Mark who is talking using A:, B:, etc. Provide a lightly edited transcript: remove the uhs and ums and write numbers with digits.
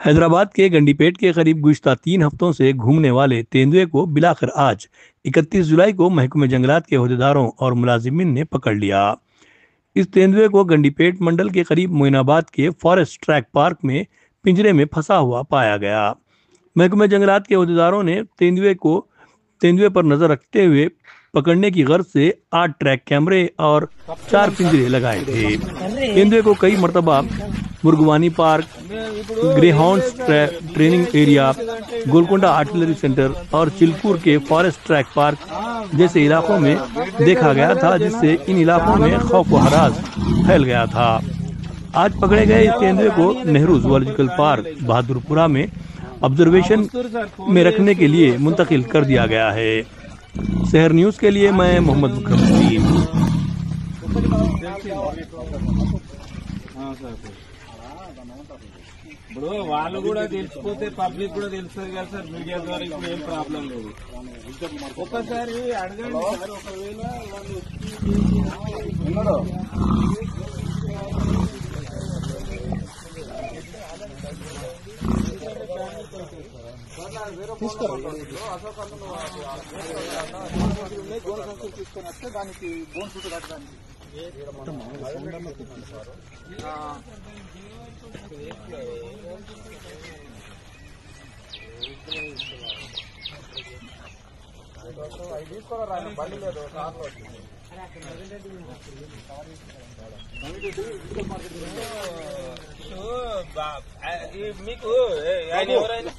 A: हैदराबाद के गंडीपेट के करीब गुज़िश्ता 3 हफ्तों से घूमने वाले तेंदुए को बिलाकर आज 31 जुलाई को महकमे जंगलात के अहदेदारों और मुलाजिमीन ने पकड़ लिया। इस तेंदुए को गंडीपेट मंडल के करीब मोइनाबाद के फॉरेस्ट ट्रैक पार्क में पिंजरे में फंसा हुआ पाया गया। महकमे जंगलात के अहदेदारों ने तेंदुए पर नजर रखते हुए पकड़ने की गर्ज से 8 ट्रैक कैमरे और 4 पिंजरे लगाए थे। तेंदुए को कई मरतबा Mrugavani park, Greyhounds training area, Golconda artillery centre और चिलकूर के फॉरेस्ट ट्रैक पार्क जैसे इलाकों में देखा गया था, जिससे इन इलाकों में खौफ व हरास फैल गया था। आज पकड़े गए इस तेंदुए को नेहरू जूलॉजिकल पार्क बहादुरपुरा में ऑब्जर्वेशन में रखने के लिए मुंतकिल कर दिया गया है। शहर न्यूज के लिए मैं मोहम्मद मुकरम।
B: ఇప్పుడు వాళ్ళు కూడా తెలిసిపోతే పబ్లిక్ కూడా తెలుస్తుంది కదా సార్, మీడియా ద్వారా ఇప్పుడు ఏం ప్రాబ్లం లేదు. ఒక్కసారి అడగండి సార్, ఒకవేళ వాళ్ళు తీసుకొని వస్తే దానికి బోన్ చుట్టూ కట్టడానికి బండి లేదు, కార్లో మీకు ఆయన ఎవరైనా